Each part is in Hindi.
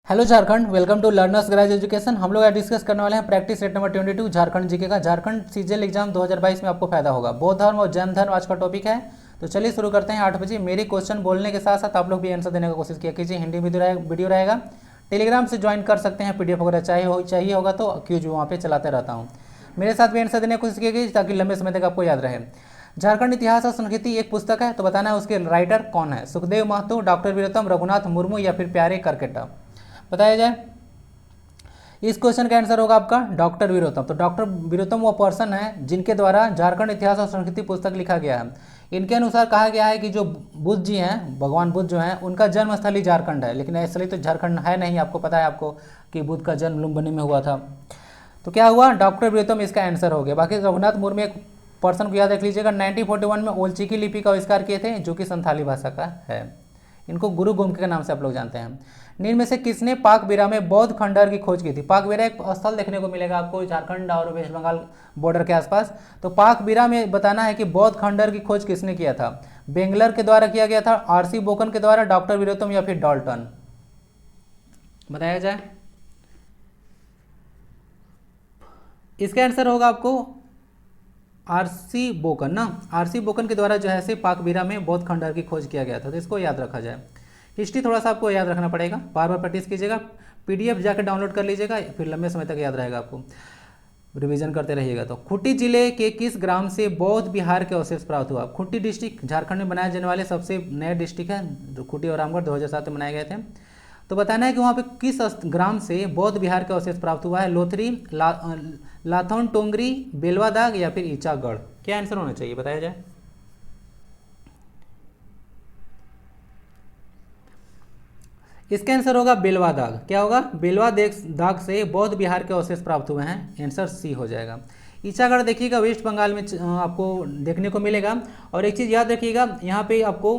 Hello Jharkhand, welcome to learners guide education. हम लोग आज डिस्कस करने वाले हैं practice set number 22 Jharkhand GK का। झारखंड सीजीएल एग्जाम 2022 में आपको फायदा होगा। बौद्ध धर्म और जैन धर्म आज का टॉपिक है। तो चलिए शुरू करते हैं 8 बजे। मेरी क्वेश्चन बोलने के साथ साथ आप लोग भी आंसर देने का कोशिश किया कीजिए। हिंदी वीडियो रहेगा, टेलीग्राम से ज्वाइन कर सकते हैं। पीडीएफ वगैरह चाहिए होगा तो क्यूज वहाँ पे चलाते रहता हूँ। मेरे साथ भी आंसर देने की कोशिश कीजिए ताकि लंबे समय तक आपको याद रहे। झारखंड इतिहास और संस्कृति एक पुस्तक है, तो बताना है उसके राइटर कौन है। सुखदेव महतो, डॉक्टर वीरतम, रघुनाथ मुर्मू या फिर प्यारे करकेटा, बताया जाए। इस क्वेश्चन का आंसर होगा आपका डॉक्टर वीरोत्तम। तो डॉक्टर वीरोत्तम वो पर्सन है जिनके द्वारा झारखंड इतिहास और संस्कृति पुस्तक लिखा गया है। इनके अनुसार कहा गया है कि जो बुद्ध जी हैं, भगवान बुद्ध जो हैं, उनका जन्म स्थल ही झारखंड है। लेकिन असली तो झारखंड है नहीं, आपको पता है आपको कि बुद्ध का जन्म लुम्बिनी में हुआ था। तो क्या हुआ, डॉक्टर वीरोत्तम इसका आंसर हो गया। बाकी रघुनाथ मुर्मू एक पर्सन को याद रख लीजिएगा, 1941 में ओलचिकी लिपि का आविष्कार किए थे, जो कि संथाली भाषा का है। इनको गुरु गोमके के नाम से आप लोग जानते हैं। निम्न में से किसने पाकबिरा में बौद्ध खंडहर की खोज की थी। पाकबिरा एक स्थल देखने को मिलेगा आपको झारखंड और वेस्ट बंगाल बॉर्डर के आसपास। तो पाकबिरा में बताना है कि बौद्ध खंडहर की खोज किसने किया था। बेंगलर के द्वारा किया गया था, आरसी बोकन के द्वारा, डॉक्टर वीरोत्तम या फिर डाल्टन, बताया जाए। इसका आंसर होगा आपको आरसी बोकन ना। आरसी बोकन के द्वारा जो है से पाकबिरा में बौद्ध खंडहर की खोज किया गया था। तो इसको याद रखा जाए। हिस्ट्री थोड़ा सा आपको याद रखना पड़ेगा, बार बार प्रैक्टिस कीजिएगा। पीडीएफ जाकर डाउनलोड कर लीजिएगा, फिर लंबे समय तक याद रहेगा आपको, रिवीजन करते रहिएगा। तो खूंटी जिले के किस ग्राम से बौद्ध विहार के अवशेष प्राप्त हुआ। खूंटी डिस्ट्रिक्ट झारखंड में बनाए जाने वाले सबसे नए डिस्ट्रिक्ट है, जो खूंटी और रामगढ़ 2007 में बनाए गए थे। तो बताना है कि वहाँ पे किस ग्राम से बौद्ध विहार का अवशेष प्राप्त हुआ है। लोथरी, लाथौन टोंगरी, बेलवादाग या फिर ईचागढ़। क्या आंसर होना चाहिए, बताया जाए। इसका आंसर होगा बेलवादाग। क्या होगा, बेलवादाग से बौद्ध विहार के अवशेष प्राप्त हुए हैं। आंसर सी हो जाएगा। ईचागढ़ देखिएगा वेस्ट बंगाल में आपको देखने को मिलेगा। और एक चीज़ याद रखिएगा, यहाँ पे आपको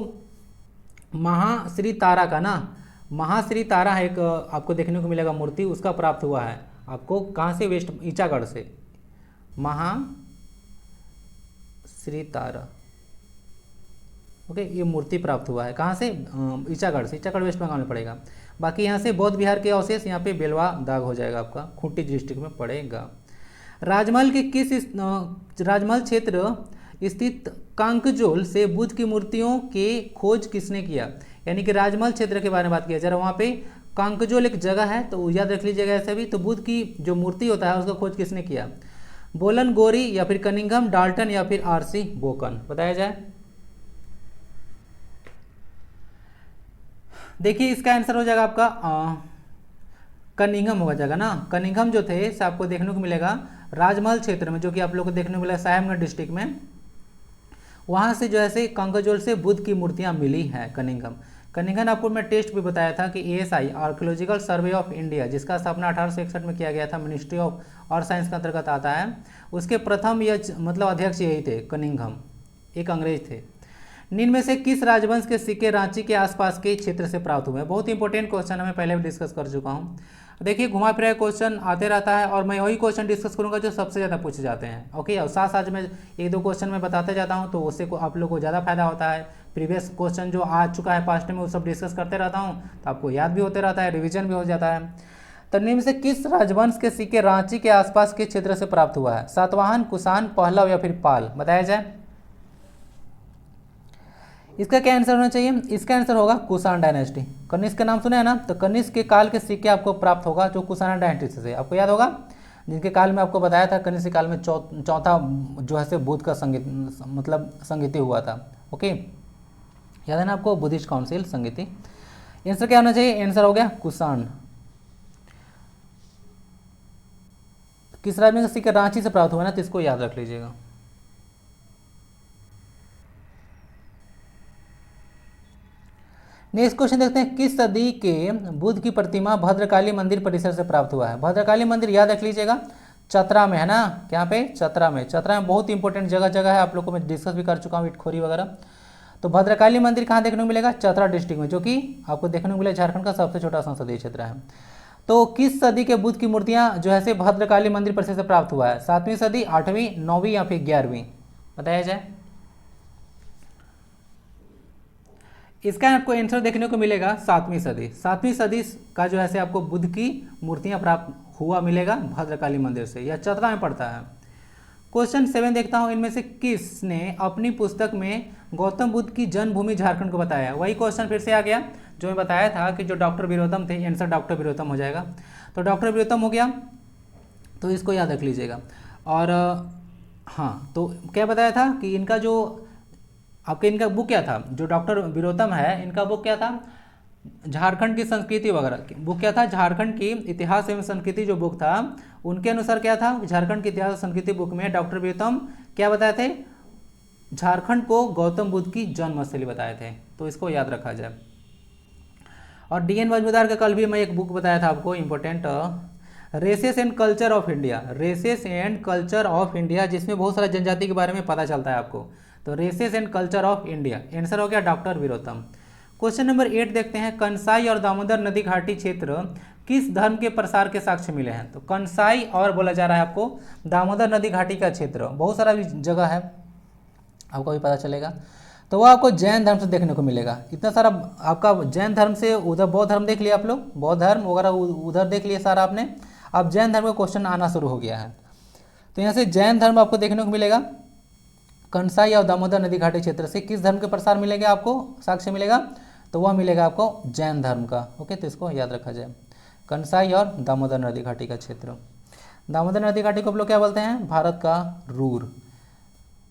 महाश्री तारा का ना, महाश्री तारा एक आपको देखने को मिलेगा मूर्ति, उसका प्राप्त हुआ है आपको। कहाँ से, वेस्ट ईचागढ़ से महाश्री तारा, ओके, ये मूर्ति प्राप्त हुआ है। कहाँ से, ईचागढ़ से। ईचागढ़ वेस्ट बंगाल में पड़ेगा। बाकी यहाँ से बौद्ध विहार के अवशेष यहाँ पे बेलवा दाग हो जाएगा आपका, खूंटी डिस्ट्रिक्ट में पड़ेगा। राजमहल के राजमहल क्षेत्र स्थित कांकजोल से बुद्ध की मूर्तियों के खोज किसने किया। यानी कि राजमहल क्षेत्र के बारे में बात किया जरा। वहाँ पे कांकजोल एक जगह है, तो याद रख लीजिएगा ऐसे भी। तो बुद्ध की जो मूर्ति होता है उसका खोज किसने किया। बोलन गोरी या फिर कनिंघम, डाल्टन या फिर आरसी बोकन, बताया जाए। देखिए इसका आंसर हो जाएगा आपका कनिंघम हो जाएगा ना। कनिंघम जो थे से आपको देखने को मिलेगा राजमहल क्षेत्र में, जो कि आप लोग को देखने को मिला साहेबगंज डिस्ट्रिक्ट में। वहाँ से जो है से कांकजोल से बुद्ध की मूर्तियाँ मिली हैं कनिंघम। कनिंघम आपको मैं टेस्ट भी बताया था कि ASI archaeological survey of India, जिसका स्थापना 1861 में किया गया था, मिनिस्ट्री ऑफ और साइंस के अंतर्गत आता है। उसके प्रथम मतलब अध्यक्ष यही थे कनिंघम, एक अंग्रेज थे। निम्न में से किस राजवंश के सिक्के रांची के आसपास के क्षेत्र से प्राप्त हुए हैं। बहुत इंपॉर्टेंट क्वेश्चन है, मैं पहले भी डिस्कस कर चुका हूँ। देखिए घुमा फिरा क्वेश्चन आते रहता है और मैं वही क्वेश्चन डिस्कस करूंगा जो सबसे ज़्यादा पूछे जाते हैं। ओके, और साथ साथ में एक दो क्वेश्चन मैं बताते जाता हूँ, तो उससे आप लोग को ज़्यादा फायदा होता है। प्रीवियस क्वेश्चन जो आ चुका है पास्ट में वो सब डिस्कस करते रहता हूँ, तो आपको याद भी होते रहता है, रिविजन भी हो जाता है। तो निम्न से किस राजवंश के सिक्के रांची के आसपास के क्षेत्र से प्राप्त हुआ है। सातवाहन, कुषाण, पहलव या फिर पाल, बताया जाए। इसका क्या आंसर होना चाहिए। इसका आंसर होगा कुषाण डायनेस्टी। कनिष्क का नाम सुना है ना, तो कनिष्क के काल के सिक्के आपको प्राप्त होगा जो कुषाण डायनेस्टी से, आपको याद होगा, जिनके काल में आपको बताया था कनिष्क काल में चौथा जो है से बुद्ध का संगीत मतलब संगीति हुआ था। ओके, याद है ना आपको, बुद्धिस्ट काउंसिल संगीति। आंसर क्या होना चाहिए, आंसर हो गया कुषाण। किस राज्य में सिक्के रांची से प्राप्त हुआ ना, तो इसको याद रख लीजिएगा। नेक्स्ट क्वेश्चन देखते हैं, किस सदी के बुद्ध की प्रतिमा भद्रकाली मंदिर परिसर से प्राप्त हुआ है। भद्रकाली मंदिर याद रख लीजिएगा, चतरा में है ना। क्या पे, चतरा में। चतरा में बहुत इंपॉर्टेंट जगह है, आप लोग को मैं डिस्कस भी कर चुका हूँ, इटखोरी वगैरह। तो भद्रकाली मंदिर कहाँ देखने को मिलेगा, चतरा डिस्ट्रिक्ट में, जो कि आपको देखने को मिलेगा झारखंड का सबसे छोटा संसदीय क्षेत्र है। तो किस सदी के बुद्ध की मूर्तियाँ जो है से भद्रकाली मंदिर परिसर से प्राप्त हुआ है। 7वीं सदी, 8वीं, 9वीं या फिर 11वीं, बताया जाए। इसका आपको आंसर देखने को मिलेगा 7वीं सदी। 7वीं सदी का जो है से आपको बुद्ध की मूर्तियां प्राप्त हुआ मिलेगा भद्रकाली मंदिर से, यह चतरा में पड़ता है। क्वेश्चन 7 देखता हूँ, इनमें से किसने अपनी पुस्तक में गौतम बुद्ध की जन्मभूमि झारखंड को बताया? वही क्वेश्चन फिर से आ गया जो मैं बताया था कि जो डॉक्टर वीरोतम थे, आंसर डॉक्टर वीरोतम हो जाएगा। तो डॉक्टर वीरोतम हो गया, तो इसको याद रख लीजिएगा। और हाँ, तो क्या बताया था कि इनका जो आपके इनका बुक क्या था, जो डॉक्टर वीरोतम है इनका बुक क्या था, झारखंड की संस्कृति वगैरह बुक क्या था, झारखंड की इतिहास एवं संस्कृति जो बुक था उनके अनुसार क्या था, झारखंड की इतिहास और संस्कृति बुक में डॉक्टर वीरोतम क्या बताए थे, झारखंड को गौतम बुद्ध की जन्मस्थली बताए थे। तो इसको याद रखा जाए। और डीएन मजूमदार का कल भी मैं एक बुक बताया था आपको important, races and culture of India, races and culture of India, जिसमें बहुत सारा जनजाति के बारे में पता चलता है आपको। तो races and culture of India answer हो गया डॉक्टर वीरोतम। क्वेश्चन नंबर 8 देखते हैं, कंसाई और दामोदर नदी घाटी क्षेत्र किस धर्म के प्रसार के साक्ष्य मिले हैं? तो कंसाई और बोला जा रहा है आपको दामोदर नदी घाटी का क्षेत्र, बहुत सारा भी जगह है आपको भी पता चलेगा। तो वो आपको जैन धर्म से देखने को मिलेगा। इतना सारा आपका जैन धर्म से, उधर बौद्ध धर्म देख लिया आप लोग, बौद्ध धर्म वगैरह उधर देख लिया सारा आपने। अब जैन धर्म का क्वेश्चन आना शुरू हो गया है। तो यहाँ से जैन धर्म आपको देखने को मिलेगा कंसाई और दामोदर नदी घाटी क्षेत्र से किस धर्म के प्रसार मिलेगा आपको, साक्ष्य मिलेगा? तो वह मिलेगा आपको जैन धर्म का। ओके, तो इसको याद रखा जाए, कंसाई और दामोदर नदी घाटी का क्षेत्र। दामोदर नदी घाटी को आप लोग क्या बोलते हैं, भारत का रूर।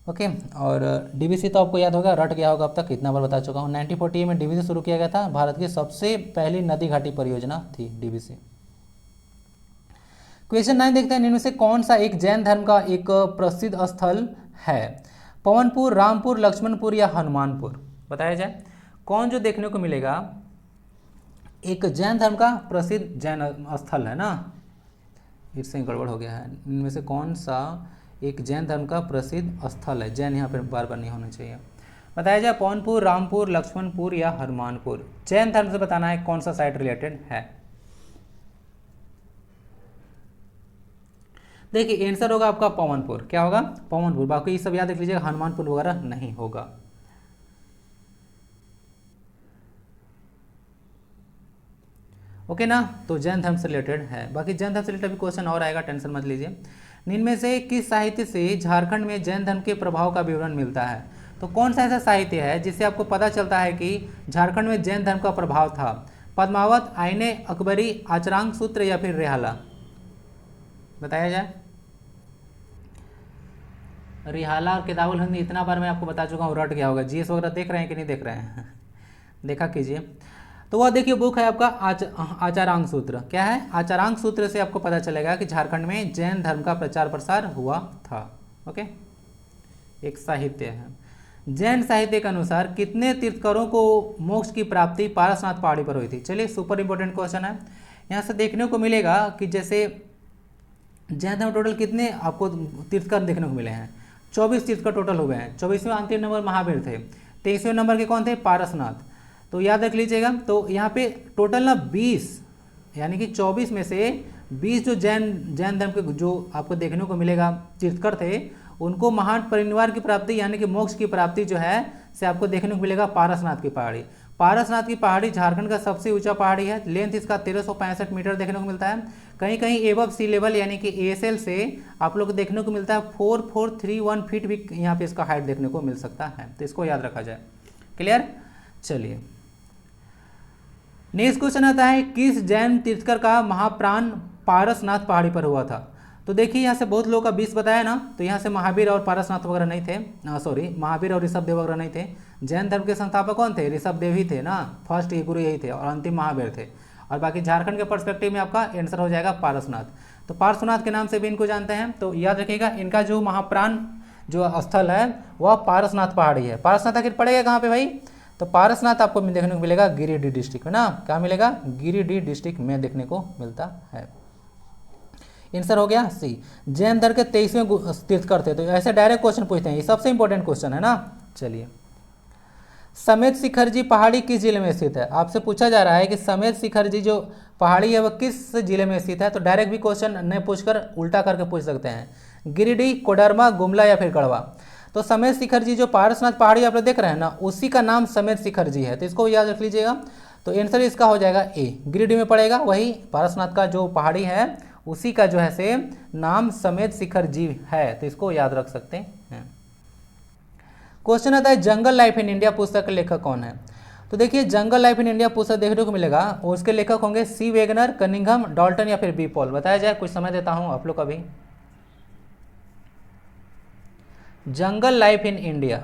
ओके, और डीवीसी तो आपको याद होगा, रट गया होगा अब तक, कितना बार बता चुका हूँ। 1948 में डीवीसी शुरू किया गया था, भारत की सबसे पहली नदी घाटी परियोजना थी डीवीसी। क्वेश्चन 9 देखते हैं, इनमें से कौन सा एक जैन धर्म का एक प्रसिद्ध स्थल है? पवनपुर, रामपुर, लक्ष्मणपुर या हनुमानपुर? बताया जाए कौन जो देखने को मिलेगा एक जैन धर्म का प्रसिद्ध जैन स्थल है ना, इससे गड़बड़ हो गया है। इनमें से कौन सा एक जैन धर्म का प्रसिद्ध स्थल है? जैन यहाँ पर बार बार नहीं होना चाहिए। बताया जाए पवनपुर, रामपुर, लक्ष्मणपुर या हनुमानपुर। जैन धर्म से बताना है कौन सा साइट रिलेटेड है। देखिए आंसर होगा आपका पवनपुर। क्या होगा? पवनपुर। बाकी ये सब याद रख लीजिएगा, हनुमानपुर वगैरह नहीं होगा। ओके ना, तो जैन धर्म से रिलेटेड है। बाकी जैन धर्म से रिलेटेड भी क्वेश्चन और आएगा, टेंशन मत लीजिए। इनमें से किस साहित्य से झारखंड में जैन धर्म के प्रभाव का विवरण मिलता है? तो कौन सा ऐसा साहित्य है जिससे आपको पता चलता है कि झारखंड में जैन धर्म का प्रभाव था? पद्मावत, आईने अकबरी, आचरांक सूत्र या फिर रेहाला? बताया जाए। रिहाला और किताबुल हिंद इतना बार मैं आपको बता चुका हूँ, रट गया होगा। जीएस वगैरह देख रहे हैं कि नहीं देख रहे हैं? देखा कीजिए। तो वह देखिए बुक है आपका आचारांक सूत्र। क्या है? आचारांक सूत्र से आपको पता चलेगा कि झारखंड में जैन धर्म का प्रचार प्रसार हुआ था। ओके, एक साहित्य है। जैन साहित्य के अनुसार कितने तीर्थंकरों को मोक्ष की प्राप्ति पारसनाथ पहाड़ी पर हुई थी? चलिए सुपर इंपॉर्टेंट क्वेश्चन है। यहाँ से देखने को मिलेगा कि जैसे जैन धर्म टोटल कितने आपको तीर्थंकर देखने को मिले हैं? 24 तीर्थंकर टोटल हो गए हैं। 24वें अंतिम नंबर महावीर थे, 23वें नंबर के कौन थे? पारसनाथ। तो याद रख लीजिएगा। तो यहाँ पे टोटल ना 20, यानी कि 24 में से 20 जो जैन धर्म के जो आपको देखने को मिलेगा तीर्थंकर थे, उनको महान परिनिर्वाण की प्राप्ति यानी कि मोक्ष की प्राप्ति जो है से आपको देखने को मिलेगा पारसनाथ की पहाड़ी। पारसनाथ की पहाड़ी झारखंड का सबसे ऊंचा पहाड़ी है। लेंथ इसका 1365 मीटर देखने को मिलता है। कहीं कहीं एबव सी लेवल यानी कि एएसएल से आप लोग को देखने को मिलता है 4431 फीट भी यहाँ पे इसका हाइट देखने को मिल सकता है। तो इसको याद रखा जाए। क्लियर? चलिए नेक्स्ट क्वेश्चन आता है, किस जैन तीर्थंकर का महाप्राण पारसनाथ पहाड़ी पर हुआ था? तो देखिए यहाँ से बहुत लोगों का 20 बताया ना, तो यहाँ से महावीर और पारसनाथ वगैरह नहीं थे, सॉरी महावीर और ऋषभ देव वगैरह नहीं थे। जैन धर्म के संस्थापक कौन थे? ऋषभ देव ही थे ना, फर्स्ट गुरु यही थे और अंतिम महावीर थे। और बाकी झारखंड के पर्सपेक्टिव में आपका आंसर हो जाएगा पारसनाथ। तो पार्श्वनाथ के नाम से भी इनको जानते हैं। तो याद रखिएगा इनका जो महाप्राण जो स्थल है वह पारसनाथ पहाड़ी है। पारसनाथ आखिर पड़ेगा कहाँ पे भाई? तो पारसनाथ आपको देखने को मिलेगा गिरिडीह डिस्ट्रिक्ट में ना। क्या मिलेगा? गिरिडीह डिस्ट्रिक्ट में देखने को मिलता है। आंसर हो गया सी। जैन धर्म के 23वें तीर्थंकर थे। तो ऐसे डायरेक्ट क्वेश्चन पूछते हैं, ये सबसे इंपॉर्टेंट क्वेश्चन है ना। चलिए, समेत शिखर जी पहाड़ी किस जिले में स्थित है? आपसे पूछा जा रहा है कि समेत शिखर जी जो पहाड़ी है वह किस जिले में स्थित है। तो डायरेक्ट भी क्वेश्चन नहीं पूछकर उल्टा करके पूछ सकते हैं, गिरिडीह, कोडरमा, गुमला या फिर गढ़वा। तो समेत शिखर जी जो पारसनाथ पहाड़ी आप लोग देख रहे हैं ना, उसी का नाम समेत शिखर जी है, तो इसको याद रख लीजिएगा। तो आंसर इसका हो जाएगा ए, गिरिडीह में पड़ेगा, वही पारसनाथ का जो पहाड़ी है उसी का जो है से नाम समेत शिखर जी है, तो इसको याद रख सकते हैं। क्वेश्चन आता है जंगल लाइफ इन इंडिया पुस्तक के लेखक कौन है। तो देखिए जंगल लाइफ इन इंडिया पुस्तक देखने को मिलेगा और उसके लेखक होंगे सी वेगनर, कनिंघम, डॉल्टन या फिर बी पॉल। बताया जाए, कुछ समय देता हूं आप लोग का भी। जंगल लाइफ इन इंडिया,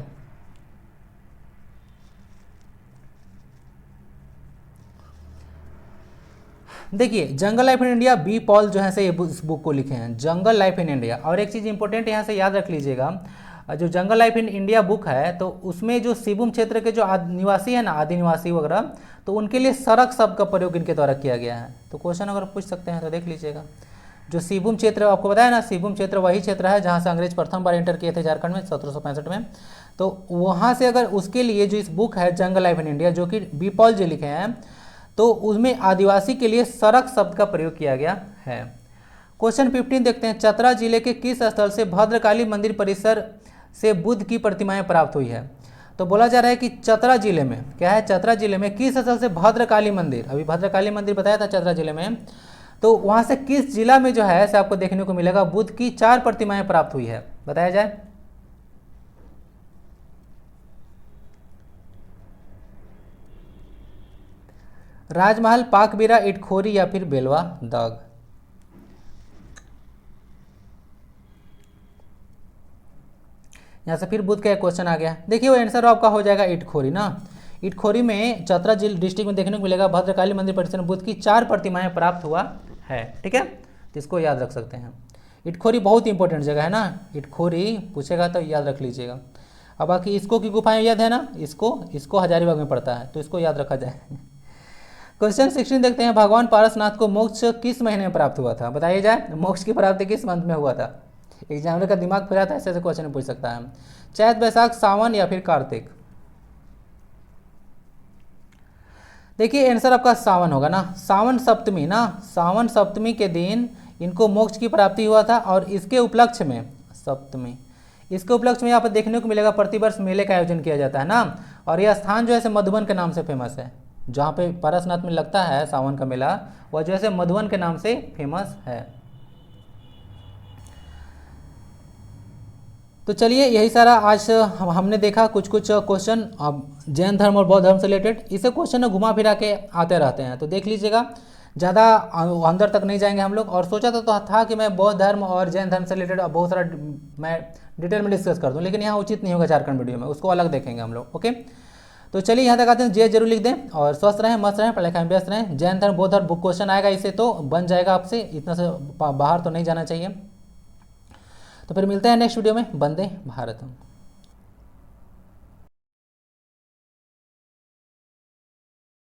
देखिए jungle life in India B Paul जो है से ये बुक को लिखे हैं, जंगल लाइफ इन इंडिया। और एक चीज़ इंपॉर्टेंट यहाँ से याद रख लीजिएगा, जो जंगल लाइफ इन इंडिया बुक है तो उसमें जो सिबुम क्षेत्र के जो निवासी है ना, आदि निवासी वगैरह, तो उनके लिए सरक शब्द का प्रयोग इनके द्वारा किया गया है। तो क्वेश्चन अगर पूछ सकते हैं तो देख लीजिएगा। जो सिबुम क्षेत्र आपको बताया ना, सिबुम क्षेत्र वही क्षेत्र है जहाँ से अंग्रेज प्रथम बार एंटर किए थे झारखंड में 1765 में। तो वहाँ से अगर उसके लिए जो इस बुक है जंगल लाइफ इन इंडिया जो कि बी पॉल जी लिखे हैं, तो उसमें आदिवासी के लिए सरक शब्द का प्रयोग किया गया है। क्वेश्चन 15 देखते हैं, चतरा जिले के किस स्थल से भद्रकाली मंदिर परिसर से बुद्ध की प्रतिमाएं प्राप्त हुई है। तो बोला जा रहा है कि चतरा जिले में क्या है, चतरा जिले में किस स्थल से भद्रकाली मंदिर, अभी भद्रकाली मंदिर बताया था चतरा जिले में, तो वहां से किस जिला में जो है आपको देखने को मिलेगा बुद्ध की 4 प्रतिमाएं प्राप्त हुई है। बताया जाए, राजमहल, पाकबिरा, इटखोरी या फिर बेलवा दाग। यहाँ से फिर बुद्ध का एक क्वेश्चन आ गया। देखिए वो आंसर आपका हो जाएगा इटखोरी ना। इटखोरी में चतरा डिस्ट्रिक्ट में देखने को मिलेगा भद्रकाली मंदिर परिसर में बुद्ध की 4 प्रतिमाएं प्राप्त हुआ है। ठीक है, तो इसको याद रख सकते हैं। इटखोरी बहुत इंपॉर्टेंट जगह है ना, इटखोरी पूछेगा तो याद रख लीजिएगा। अब बाकी इसको की गुफाएं याद है ना, इसको हजारीबाग में पड़ता है, तो इसको याद रखा जाए। क्वेश्चन 16 देखते हैं, भगवान पारसनाथ को मोक्ष किस महीने में प्राप्त हुआ था। बताइए जाए, मोक्ष की प्राप्ति किस मंथ में हुआ था। एग्जामिनर का दिमाग फिरा था, ऐसे क्वेश्चन पूछ सकता है। चैत, बैसाख, सावन या फिर कार्तिक। देखिए आंसर आपका सावन होगा ना, सावन सप्तमी ना, सावन सप्तमी के दिन इनको मोक्ष की प्राप्ति हुआ था। और इसके उपलक्ष्य में सप्तमी, इसके उपलक्ष्य में यहाँ पर देखने को मिलेगा प्रतिवर्ष मेले का आयोजन किया जाता है ना। और यह स्थान जो है मधुबन के नाम से फेमस है, जहाँ पे पारसनाथ में लगता है सावन का मेला, वह जो है मधुबन के नाम से फेमस है। तो चलिए यही सारा आज हमने देखा कुछ क्वेश्चन जैन धर्म और बौद्ध धर्म से रिलेटेड। इसे क्वेश्चन घुमा फिरा के आते रहते हैं, तो देख लीजिएगा, ज़्यादा अंदर तक नहीं जाएंगे हम लोग। और सोचा तो था कि मैं बौद्ध धर्म और जैन धर्म से रिलेटेड बहुत सारा मैं डिटेल में डिस्कस कर दूं, लेकिन यहाँ उचित नहीं होगा झारखंड वीडियो में, उसको अलग देखेंगे हम लोग। ओके, तो चलिए यहाँ तक आते हैं। जरूर लिख दें और स्वस्थ रहें, मस्त रहें, पढ़ाई लिखाई में व्यस्त रहें। जैन धर्म बौद्ध धर्म बुक क्वेश्चन आएगा, इसे तो बन जाएगा आपसे, इतना से बाहर तो नहीं जाना चाहिए। तो फिर मिलते हैं नेक्स्ट वीडियो में। वंदे भारत।